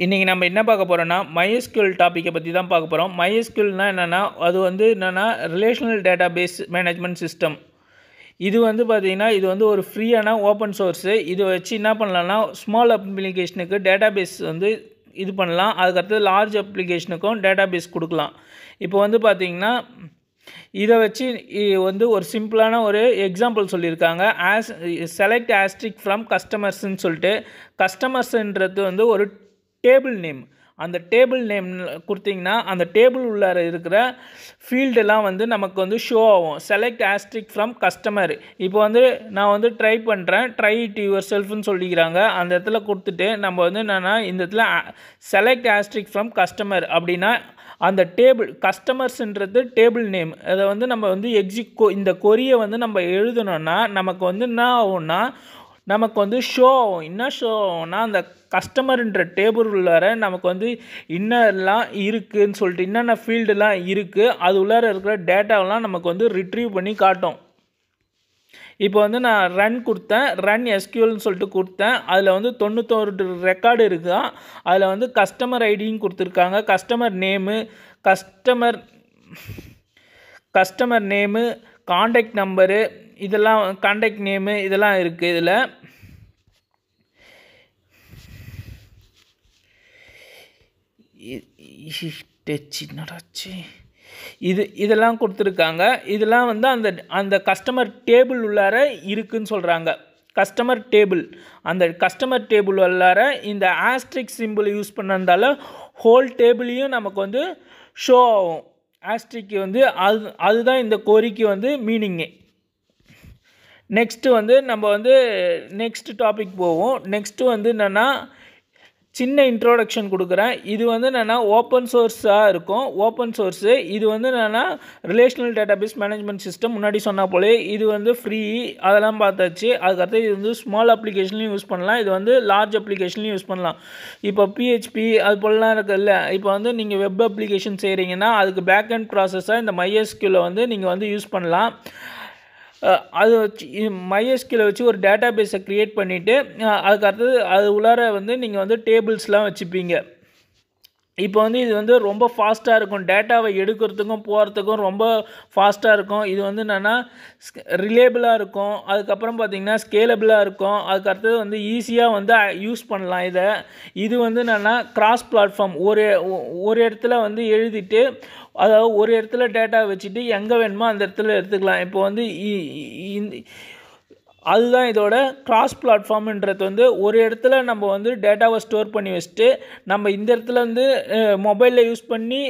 இன்றைக்கி நம்ம என்ன பார்க்க போகிறோன்னா MySQL டாப்பிக்கை பற்றி தான் பார்க்க போகிறோம். MySQLனால் என்னென்னா அது வந்து என்னென்னா relational database management system. இது வந்து பார்த்திங்கன்னா இது வந்து ஒரு ஃப்ரீயான ஓப்பன் சோர்ஸு. இதை வச்சு என்ன பண்ணலான்னா ஸ்மால் அப்ளிகேஷனுக்கு டேட்டா பேஸ் வந்து இது பண்ணலாம். அதுக்கடுத்து லார்ஜ் அப்ளிகேஷனுக்கும் டேட்டா பேஸ் கொடுக்கலாம். இப்போ வந்து பார்த்திங்கன்னா இதை வச்சு வந்து ஒரு சிம்பிளான ஒரு எக்ஸாம்பிள் சொல்லியிருக்காங்க. செலக்ட் ஆஸ்ட்ரிக் ஃப்ரம் கஸ்டமர்ஸ்ன்னு சொல்லிட்டு, கஸ்டமர்ஸ்ன்றது வந்து ஒரு டேபிள் நேம். அந்த டேபிள் நேம் கொடுத்தீங்கன்னா அந்த டேபிள் உள்ளார இருக்கிற ஃபீல்டெல்லாம் வந்து நமக்கு வந்து ஷோ ஆகும். Select asterisk from customer. இப்போ வந்து நான் வந்து ட்ரை பண்ணுறேன், ட்ரை இட் யுவர் செல்ஃப்னு சொல்லிக்கிறாங்க. அந்த இடத்துல கொடுத்துட்டு நம்ம வந்து என்னென்னா இந்த இடத்துல செலக்ட் ஆஸ்ட்ரிக் ஃப்ரம் கஸ்டமர் அப்படின்னா அந்த டேபிள் கஸ்டமர்ஸ்ன்றது டேபிள் நேம். அதை வந்து நம்ம வந்து இந்த கொரியை வந்து நம்ம எழுதணும்னா நமக்கு வந்து என்ன ஆகும்னா நமக்கு வந்து ஷோ ஆகும். என்ன ஷோ ஆகும்னா அந்த கஸ்டமர்ன்ற டேபிள் உள்ளார நமக்கு வந்து இன்னெல்லாம் இருக்குதுன்னு சொல்லிட்டு என்னென்ன ஃபீல்டுலாம் இருக்குது அது உள்ளார இருக்கிற டேட்டாவெலாம் நமக்கு வந்து ரிட்ரீவ் பண்ணி காட்டும். இப்போ வந்து நான் ரன் கொடுத்தேன், ரன் எஸ்கியூஎல்னு சொல்லிட்டு கொடுத்தேன். அதில் வந்து 91 ரெக்கார்டு இருக்குதா. அதில் வந்து கஸ்டமர் ஐடின்னு கொடுத்துருக்காங்க, கஸ்டமர் நேமு, காண்டாக்ட் நம்பரு, இதெல்லாம் காண்டாக்ட் நேமு இதெல்லாம் இருக்குது. இதில் இதெல்லாம் கொடுத்துருக்காங்க. இதெல்லாம் வந்து அந்த கஸ்டமர் டேபிள் உள்ளார இருக்குதுன்னு சொல்கிறாங்க. கஸ்டமர் டேபிள், அந்த கஸ்டமர் டேபிள் உள்ளார இந்த ஆஸ்ட்ரிக் சிம்பிள் யூஸ் பண்ணதால ஹோல் டேபிளையும் நமக்கு வந்து ஷோ ஆகும். ஆஸ்ட்ரிக் வந்து அதுதான் இந்த கோரிக்கை வந்து மீனிங்கு. நெக்ஸ்ட்டு வந்து நம்ம வந்து நெக்ஸ்ட் டாபிக் போவோம். நெக்ஸ்ட்டு வந்து என்னென்னா சின்ன இன்ட்ரோடக்ஷன் கொடுக்குறேன். இது வந்து என்னென்னா ஓப்பன் சோர்ஸாக இருக்கும். ஓப்பன் சோர்ஸு இது வந்து என்னென்னா ரிலேஷனல் டேட்டாபேஸ் மேனேஜ்மெண்ட் சிஸ்டம். முன்னாடி சொன்ன போலே இது வந்து ஃப்ரீ, அதெல்லாம் பார்த்தாச்சு. அதுக்கடுத்து இது வந்து ஸ்மால் அப்ளிகேஷன்லையும் யூஸ் பண்ணலாம், இது வந்து லார்ஜ் அப்ளிகேஷன்லையும் யூஸ் பண்ணலாம். இப்போ PHP அது போலலாம் இருக்குல்ல, இப்போ வந்து நீங்கள் வெப் அப்ளிகேஷன் செய்கிறீங்கன்னா அதுக்கு பேக் அண்ட் ப்ராசஸாக இந்த MySQL வந்து நீங்கள் வந்து யூஸ் பண்ணலாம். அது வச்சு MySQL வச்சு ஒரு டேட்டா பேஸை க்ரியேட் பண்ணிவிட்டு அதுக்கடுத்தது அது உள்ளார வந்து நீங்கள் வந்து டேபிள்ஸ்லாம் வச்சுப்பீங்க. இப்போ வந்து இது வந்து ரொம்ப ஃபாஸ்ட்டாக இருக்கும். டேட்டாவை எடுக்கிறதுக்கும் போகிறதுக்கும் ரொம்ப ஃபாஸ்ட்டாக இருக்கும். இது வந்து என்னென்னா ரிலேபிளாக இருக்கும். அதுக்கப்புறம் பார்த்திங்கன்னா ஸ்கேலபிளாக இருக்கும். அதுக்கடுத்தது வந்து ஈஸியாக வந்து யூஸ் பண்ணலாம். இது வந்து என்னென்னா கிராஸ் பிளாட்ஃபார்ம். ஒரு இடத்துல வந்து எழுதிட்டு அதாவது ஒரு இடத்துல டேட்டா வச்சுட்டு எங்கே வேணுமோ அந்த இடத்துல எடுத்துக்கலாம். இப்போ வந்து அதுதான் இதோட கிராஸ் பிளாட்ஃபார்ம்ன்றது. வந்து ஒரு இடத்துல நம்ம வந்து டேட்டாவை ஸ்டோர் பண்ணி வச்சுட்டு நம்ம இந்த இடத்துல வந்து மொபைலில் யூஸ் பண்ணி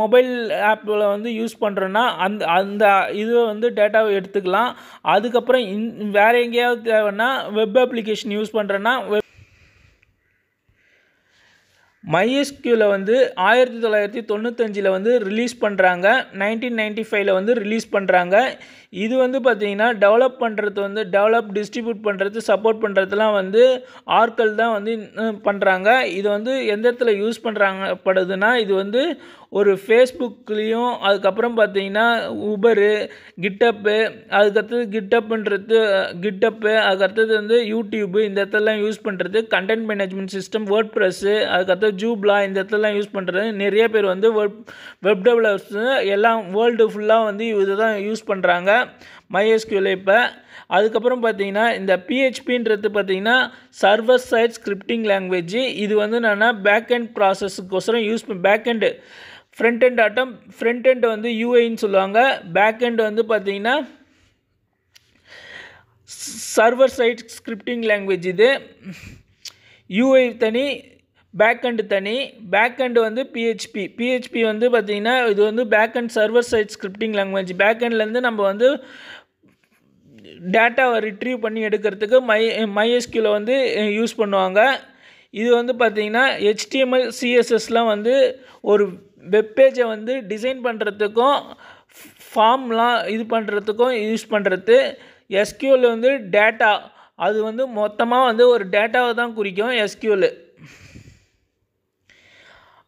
மொபைல் ஆப்பில் வந்து யூஸ் பண்ணுறோன்னா அந்த இதை வந்து டேட்டாவை எடுத்துக்கலாம். அதுக்கப்புறம் வேறு எங்கேயாவது தேவைன்னா வெப் அப்ளிகேஷன் யூஸ் பண்ணுறோன்னா MySQL வந்து 1995 வந்து ரிலீஸ் பண்ணுறாங்க. 1995 வந்து ரிலீஸ் பண்ணுறாங்க. இது வந்து பார்த்திங்கன்னா டெவலப் பண்ணுறது வந்து டிஸ்ட்ரிபியூட் பண்ணுறது, சப்போர்ட் பண்ணுறதுலாம் வந்து ஆர்க்கல் தான் வந்து பண்ணுறாங்க. இது வந்து எந்த இடத்துல யூஸ் படுதுன்னா இது வந்து ஒரு ஃபேஸ்புக்லேயும், அதுக்கப்புறம் பார்த்திங்கன்னா உபரு, கிட்டப்பு, அதுக்கடுத்தது கிட்டப்பு, அதுக்கடுத்தது வந்து யூடியூப்பு, இந்த இடத்துலலாம் யூஸ் பண்ணுறது. Content management system, word press, அதுக்கடுத்து ஜூப்லா, இந்த இடத்துலலாம் யூஸ் பண்ணுறது. நிறைய பேர் வந்து வெப் டெவலப்பர்ஸ் எல்லாம் வேர்ல்டு ஃபுல்லாக வந்து இதை தான் யூஸ் பண்ணுறாங்க MySQL. இப்போ அதுக்கப்புறம் பார்த்திங்கன்னா இந்த PHPன்றது பார்த்திங்கன்னா சர்வர் சைட் ஸ்கிரிப்டிங் லாங்குவேஜ். இது வந்து என்னென்னா பேக் அண்ட் ப்ராசஸுக்கோசரம் use back and front end வந்து UIன்னு சொல்லுவாங்க. பேக் எண்ட் வந்து பார்த்திங்கன்னா சர்வர் சைட் ஸ்கிரிப்டிங் லாங்குவேஜ். இது UI தனி, பேக்கெண்டு தனி. பேக்கெண்டு வந்து PHP வந்து பார்த்திங்கன்னா இது வந்து backend server side scripting language. பேக்கெண்ட்லேருந்து நம்ம வந்து டேட்டாவை ரிட்ரீவ் பண்ணி எடுக்கிறதுக்கு MySQL வந்து யூஸ் பண்ணுவாங்க. இது வந்து பார்த்திங்கன்னா HTML CSSலாம் வந்து ஒரு வெப்பேஜை வந்து டிசைன் பண்ணுறதுக்கும் ஃபார்ம்லாம் இது பண்ணுறதுக்கும் யூஸ் பண்ணுறது. SQL வந்து டேட்டா, அது வந்து மொத்தமாக வந்து ஒரு டேட்டாவை தான் குறிக்கும் SQL.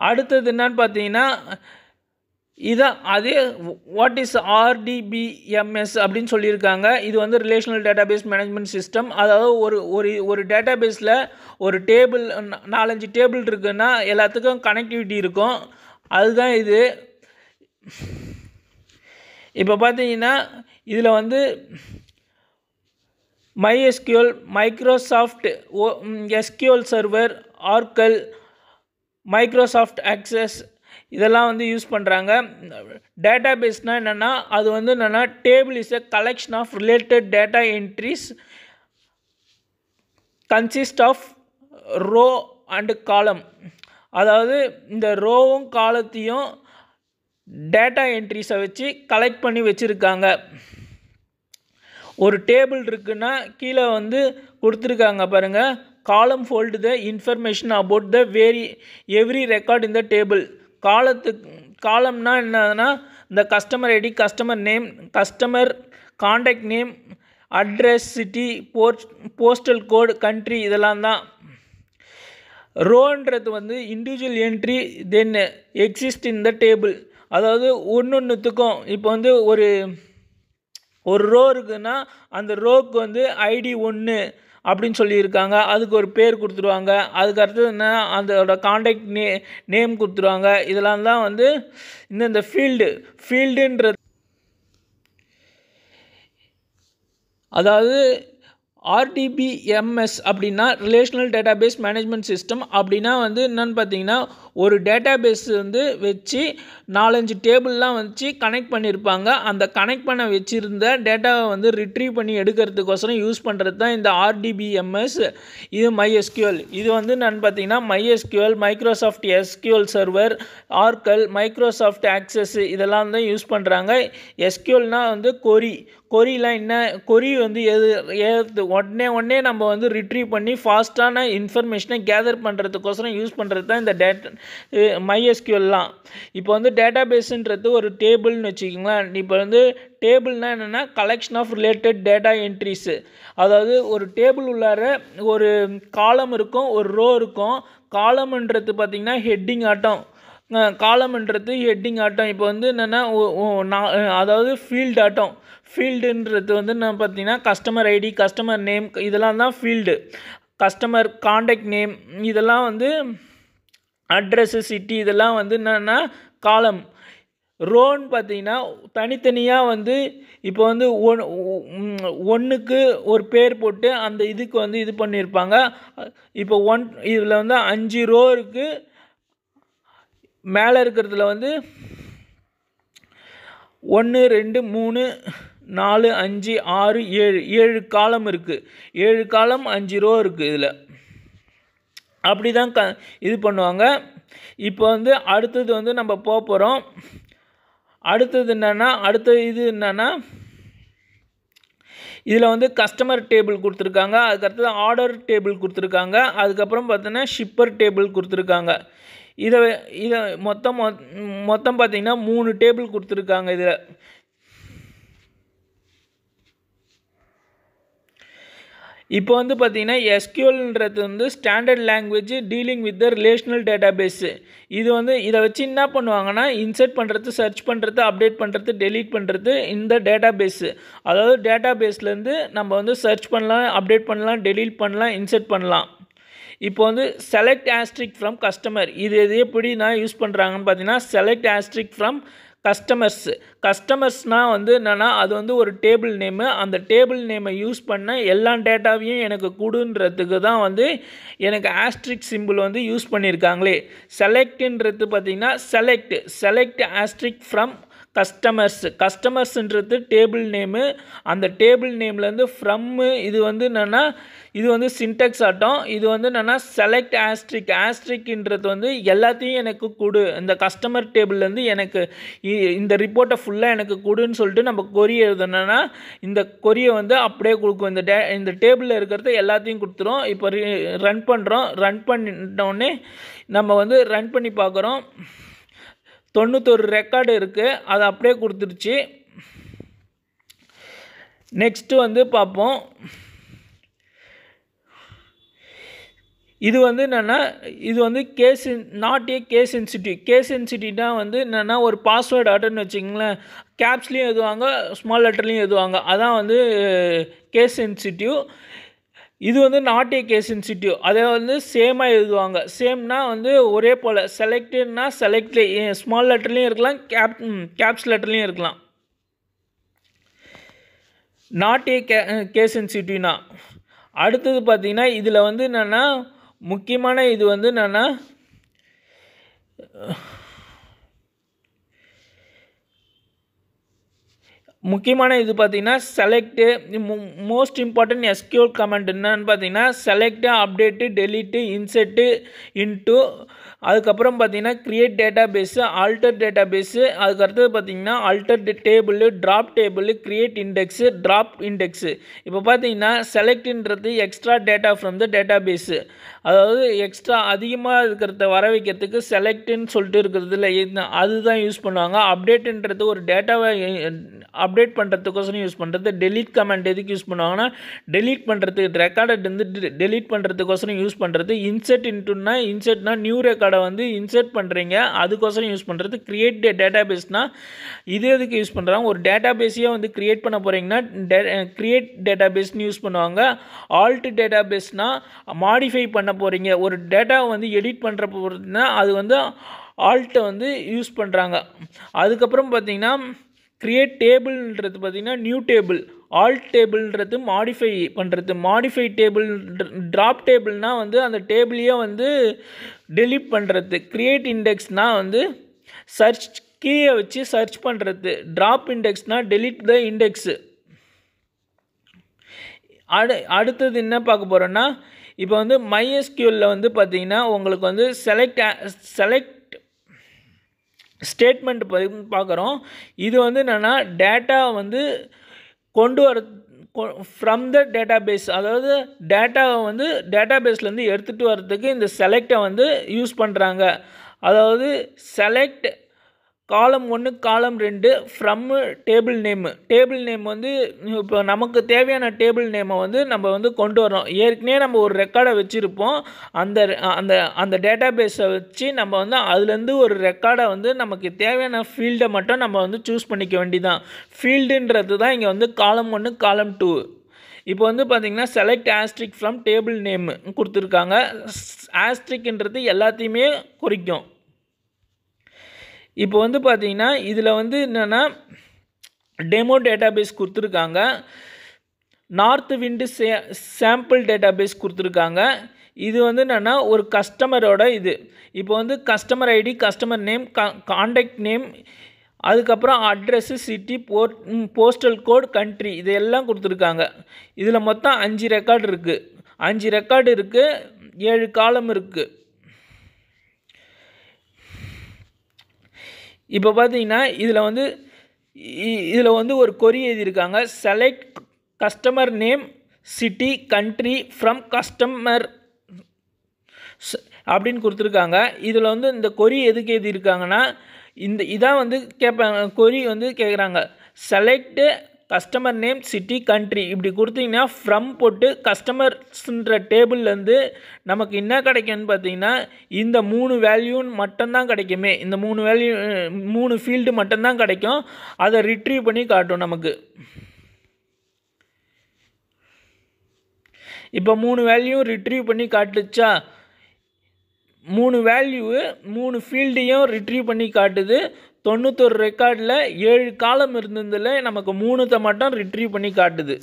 அடுத்தது என்னன்னு பார்த்தீங்கன்னா இதான் அதே வாட் இஸ் RDBMS அப்படின்னு சொல்லியிருக்காங்க. இது வந்து ரிலேஷனல் டேட்டாபேஸ் மேனேஜ்மெண்ட் சிஸ்டம். அதாவது ஒரு டேட்டாபேஸில் ஒரு டேபிள் 4-5 டேபிள் இருக்குன்னா எல்லாத்துக்கும் கனெக்டிவிட்டி இருக்கும். அதுதான் இது. இப்போ பார்த்தீங்கன்னா இதில் வந்து MySQL, Microsoft SQL server, Oracle, Microsoft Access இதெல்லாம் வந்து யூஸ் பண்ணுறாங்க. டேட்டாபேஸ்னால் என்னென்னா அது வந்து என்னென்னா table is a collection of related data entries consist of row and column. அதாவது இந்த ரோவும் காலத்தையும் டேட்டா என்ட்ரிஸை வச்சு கலெக்ட் பண்ணி வச்சுருக்காங்க. ஒரு டேபிள் இருக்குன்னா கீழே வந்து கொடுத்துருக்காங்க பாருங்கள், column hold the information about the every record in the table. காலம்னா என்னன்னா இந்த customer ID, customer name, customer contact name, address, city, postal code, country இதெல்லாம் தான். ரோன்றது வந்து individual entry then exist in the table. அதாவது ஒன்றுத்துக்கும் இப்போ வந்து ஒரு ரோ இருக்குன்னா அந்த ரோக்கு வந்து ஐடி 1 அப்படின்னு சொல்லியிருக்காங்க. அதுக்கு ஒரு பேர் கொடுத்துருவாங்க. அதுக்கு அடுத்தது என்ன, அதோட கான்டாக்ட் நேம் கொடுத்துருவாங்க. இதெல்லாம் தான் வந்து இந்த ஃபீல்டுன்றது. அதாவது RDBMS அப்படின்னா ரிலேஷனல் டேட்டாபேஸ் மேனேஜ்மெண்ட் சிஸ்டம். அப்படின்னா வந்து என்னென்னு பார்த்தீங்கன்னா ஒரு டேட்டாபேஸ் வந்து வச்சு 4-5 டேபிள்லாம் வச்சு கனெக்ட் பண்ணியிருப்பாங்க. அந்த கனெக்ட் பண்ண வச்சுருந்த டேட்டாவை வந்து ரிட்ரீவ் பண்ணி எடுக்கிறதுக்கோசரம் யூஸ் பண்ணுறது தான் இந்த RDBMS. இது MySQL. இது வந்து என்னென்னு பார்த்தீங்கன்னா MySQL, Microsoft SQL server, Oracle, Microsoft Access இதெல்லாம் தான் யூஸ் பண்ணுறாங்க. SQLனால் வந்து கொரிலாம் என்ன, கொரி வந்து உடனே நம்ம வந்து ரிட்ரீவ் பண்ணி ஃபாஸ்ட்டான இன்ஃபர்மேஷனை கேதர் பண்ணுறதுக்கோசரம் யூஸ் பண்ணுறது தான் இந்த MySQLலாம். இப்போ வந்து டேட்டாபேஸுன்றது ஒரு டேபிள்னு வச்சுக்கிங்களேன். இப்போ வந்து டேபிள்னால் என்னென்னா collection of related data entries. அதாவது ஒரு டேபிள் உள்ளார ஒரு காலம் இருக்கும், ஒரு ரோ இருக்கும். காலம்ன்றது பார்த்திங்கன்னா ஹெட்டிங் ஆட்டம், காலம்ன்றது ஹெட்டிங் ஆட்டம். இப்போ வந்து என்னென்னா அதாவது ஃபீல்டு ஆட்டம். ஃபீல்டுன்றது வந்து நான் பார்த்தீங்கன்னா கஸ்டமர் ஐடி, கஸ்டமர் நேம் இதெல்லாம் தான் ஃபீல்டு. கஸ்டமர் கான்டாக்ட் நேம் இதெல்லாம் வந்து அட்ரஸ்ஸு, சிட்டி இதெல்லாம் வந்து என்னென்னா காலம். ரோன்னு பார்த்தீங்கன்னா தனித்தனியாக வந்து இப்போ வந்து ஒன்றுக்கு ஒரு பேர் போட்டு அந்த இதுக்கு வந்து இது பண்ணியிருப்பாங்க. இப்போ இதில் வந்து 5 ரோ இருக்குது. மேலே இருக்கிறதுல வந்து 1 2 3 4 5 6 7 காலம் இருக்குது. 7 காலம் 5 ரோ இருக்குது. இதில் அப்படி தான் இது பண்ணுவாங்க. இப்போ வந்து அடுத்தது வந்து நம்ம போக போகிறோம். அடுத்தது என்னென்னா இதில் வந்து கஸ்டமர் டேபிள் கொடுத்துருக்காங்க. அதுக்கடுத்தது ஆர்டர் டேபிள் கொடுத்துருக்காங்க. அதுக்கப்புறம் பார்த்தோன்னா ஷிப்பர் டேபிள் கொடுத்துருக்காங்க. இதை மொத்தம் பார்த்திங்கன்னா 3 டேபிள் கொடுத்துருக்காங்க. இதில் இப்போ வந்து பார்த்திங்கன்னா SQLன்றது வந்து standard language dealing with the relational database. இது வந்து இதை வச்சு என்ன பண்ணுவாங்கன்னா இன்சர்ட் பண்ணுறது, சர்ச் பண்ணுறது, அப்டேட் பண்ணுறது, டெலீட் பண்ணுறது இந்த டேட்டாபேஸு. அதாவது டேட்டாபேஸ்லேருந்து நம்ம வந்து சர்ச் பண்ணலாம், அப்டேட் பண்ணலாம், டெலீட் பண்ணலாம், இன்சர்ட் பண்ணலாம். இப்போ வந்து செலக்ட் ஆஸ்ட்ரிக் ஃப்ரம் கஸ்டமர். இது எப்படி நான் யூஸ் பண்ணுறாங்கன்னு பார்த்தீங்கன்னா செலக்ட் ஆஸ்ட்ரிக் ஃப்ரம் கஸ்டமர்ஸ்னால் வந்து என்னென்னா அது வந்து ஒரு டேபிள் நேமு. அந்த டேபிள் நேமை யூஸ் பண்ண எல்லா டேட்டாவையும் எனக்கு கொடுன்றதுக்கு தான் வந்து எனக்கு ஆஸ்ட்ரிக் சிம்பிள் வந்து யூஸ் பண்ணியிருக்காங்களே. செலக்ட்ன்றது பார்த்திங்கன்னா செலக்ட் ஆஸ்ட்ரிக் ஃப்ரம் கஸ்டமர்ஸ்ன்றது டேபிள் நேமு. அந்த டேபிள் நேம்லேருந்து ஃப்ரம்மு இது வந்து என்னென்னா இது வந்து சின்டெக்ஸ் ஆட்டம். இது வந்து என்னென்னா செலக்ட் ஆஸ்ட்ரிக்ன்றது வந்து எல்லாத்தையும் எனக்கு கொடு, இந்த கஸ்டமர் டேபிள்லேருந்து எனக்கு இந்த ரிப்போர்ட்டை ஃபுல்லாக எனக்கு கொடுன்னு சொல்லிட்டு நம்ம கொரி எழுதுனா இந்த கொரியை வந்து அப்படியே கொடுக்கும். இந்த டேபிளில் இருக்கிறத எல்லாத்தையும் கொடுத்துரும். இப்போ ரன் பண்ணுறோம். ரன் பண்ணிட்டோடனே நம்ம வந்து ரன் பண்ணி பார்க்குறோம். 91 ரெக்கார்டு இருக்குது. அதை அப்படியே கொடுத்துருச்சு. நெக்ஸ்ட்டு வந்து பார்ப்போம். இது வந்து என்னென்னா இது வந்து not a case sensitive. Case சென்சிட்டிவ்னா வந்து என்னென்னா ஒரு பாஸ்வேர்டு அட்டன் வச்சிங்களேன், கேப்ஸ்லேயும் எழுதுவாங்க ஸ்மால் லெட்டர்லேயும் எழுதுவாங்க, அதான் வந்து கேஸ் சென்சிட்டிவ். இது வந்து நாட் ஏ கேஸ் சென்சிட்டிவ், அதை வந்து சேமாக எழுதுவாங்க. சேம்னா வந்து ஒரே போல். செலக்டட்னா செலக்ட் ஸ்மால் லெட்டர்லேயும் இருக்கலாம், கேப்ஸ் லெட்டர்லேயும் இருக்கலாம். நாட் ஏ கேஸ் சென்சிட்டிவ்னா. அடுத்தது பார்த்திங்கன்னா இதில் வந்து என்னென்னா முக்கியமான இது வந்து என்னென்னா முக்கியமான இது பார்த்தீங்கன்னா select. Most important SQL command என்னன்னு பார்த்தீங்கன்னா select, update, delete, insert into, அதுக்கப்புறம் பார்த்தீங்கன்னா create database, alter database, அதுக்கடுத்தது பார்த்தீங்கன்னா alter table, drop table, create index, drop index. இப்போ பார்த்தீங்கன்னா செலக்ட்ன்றது extra data from the database, அதாவது எக்ஸ்ட்ரா அதிகமாக இருக்கிறத வர வைக்கிறதுக்கு செலக்ட்னு சொல்லிட்டு இருக்கிறதுல அதுதான் யூஸ் பண்ணுவாங்க. அப்டேட்டுன்றது ஒரு டேட்டாவை அப்டேட் பண்ணுறதுக்கோசரம் யூஸ் பண்ணுறது. டெலீட் கமெண்ட் எதுக்கு யூஸ் பண்ணுவாங்கன்னா டெலீட் பண்ணுறதுக்கு, ரெக்கார்டை வந்து டெலீட் பண்ணுறதுக்கோசரம் யூஸ் பண்ணுறது. இன்செர்ட் இன்ட்டுனா இன்செர்ட்னா நியூ ரெக்கார்டை வந்து இன்செர்ட் பண்ணுறீங்க, அதுக்கோசரம் யூஸ் பண்ணுறது. கிரியேட் டேட்டா பேஸ்னால் இது எதுக்கு யூஸ் பண்ணுறாங்க, ஒரு டேட்டா பேஸையே வந்து கிரியேட் பண்ண போகிறீங்கன்னா கிரியேட் டேட்டா பேஸ்னு யூஸ் பண்ணுவாங்க. ஆல்ட் டேட்டா பேஸ்னால் மாடிஃபை பண்ண போகிறீங்க, ஒரு டேட்டாவை வந்து எடிட் பண்ணுற போகிறதுனா அது வந்து ஆல்ட்டை வந்து யூஸ் பண்ணுறாங்க. அதுக்கப்புறம் பார்த்திங்கன்னா கிரியேட் டேபிள்ன்றது பார்த்திங்கன்னா நியூ டேபிள், ஆல்ட் டேபிள்ன்றது மாடிஃபை பண்ணுறது. மாடிஃபை டேபிள், ட்ராப் டேபிள்னால் வந்து அந்த டேபிளையே வந்து டெலீட் பண்ணுறது. கிரியேட் இண்டெக்ஸ்னால் வந்து சர்ச் கீயை வச்சு சர்ச் பண்ணுறது. ட்ராப் இண்டெக்ஸ்னால் டெலீட் த இண்டெக்ஸு. அடுத்தது என்ன பார்க்க போகிறோன்னா இப்போ வந்து MySQLல வந்து பார்த்திங்கன்னா உங்களுக்கு வந்து செலக்ட் ஸ்டேட்மெண்ட் பார்க்குறோம். இது வந்து என்னென்னா டேட்டா வந்து கொண்டு வர ஃப்ரம் த டேட்டா பேஸ், அதாவது டேட்டாவை வந்து டேட்டா பேஸ்லேருந்து எடுத்துகிட்டு வர்றதுக்கு இந்த செலக்டை வந்து யூஸ் பண்ணுறாங்க. அதாவது செலக்ட் காலம் 1 காலம் 2 from table name. Table name வந்து இப்போ நமக்கு தேவையான டேபிள் நேமை வந்து நம்ம வந்து கொண்டு வரோம். ஏற்கனவே நம்ம ஒரு ரெக்கார்டை வச்சுருப்போம், அந்த அந்த அந்த டேட்டா பேஸை வச்சு நம்ம வந்து அதுலேருந்து ஒரு ரெக்கார்டை வந்து நமக்கு தேவையான ஃபீல்டை மட்டும் நம்ம வந்து சூஸ் பண்ணிக்க வேண்டியதான். ஃபீல்டுன்றது தான் இங்கே வந்து காலம் 1 காலம் 2. இப்போ வந்து பார்த்திங்கன்னா select asterisk from table name கொடுத்துருக்காங்க. ஆஸ்ட்ரிக்ன்றது எல்லாத்தையுமே குறிக்கும். இப்போ வந்து பார்த்திங்கன்னா இதில் வந்து என்னென்னா டெமோ டேட்டா பேஸ் கொடுத்துருக்காங்க, north wind sample database கொடுத்துருக்காங்க. இது வந்து என்னென்னா ஒரு கஸ்டமரோட இது. இப்போ வந்து customer ID, customer name, contact name, அதுக்கப்புறம் address, city, postal code, country, இதெல்லாம் கொடுத்துருக்காங்க. இதில் மொத்தம் 5 ரெக்கார்டு இருக்குது. 5 ரெக்கார்டு இருக்குது, 7 காலம் இருக்குது. இப்போ பார்த்தீங்கன்னா இதில் வந்து ஒரு கொரி எழுதியிருக்காங்க. Select customer name, city, country from customer அப்படின்னு கொடுத்துருக்காங்க. இதில் வந்து இந்த கொரி எதுக்கு எழுதியிருக்காங்கன்னா இதான் வந்து கேட்பாங்க. கொரி வந்து கேட்குறாங்க select customer name, city, country இப்படி கொடுத்தீங்கன்னா ஃப்ரம் போட்டு கஸ்டமர்ஸ்ன்ற டேபிள்லேருந்து நமக்கு என்ன கிடைக்கும்னு பார்த்தீங்கன்னா இந்த 3 வேல்யூன்னு மட்டும்தான் கிடைக்குமே. இந்த 3 ஃபீல்டு மட்டும்தான் கிடைக்கும். அதை ரிட்ரீவ் பண்ணி காட்டும் நமக்கு. இப்போ 3 வேல்யூ ரிட்ரீவ் பண்ணி காட்டுச்சா, 3 வேல்யூ 3 ஃபீல்டையும் ரிட்ரீவ் பண்ணி காட்டுது. 91 ரெக்கார்டில் 7 காலம் இருந்ததில் நமக்கு 3 மட்டும் ரிட்ரீவ் பண்ணி காட்டுது.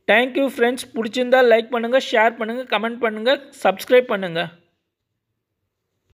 Thank you friends. பிடிச்சிருந்தால் லைக் பண்ணுங்கள், ஷேர் பண்ணுங்கள், கமெண்ட் பண்ணுங்கள், சப்ஸ்கிரைப் பண்ணுங்கள்.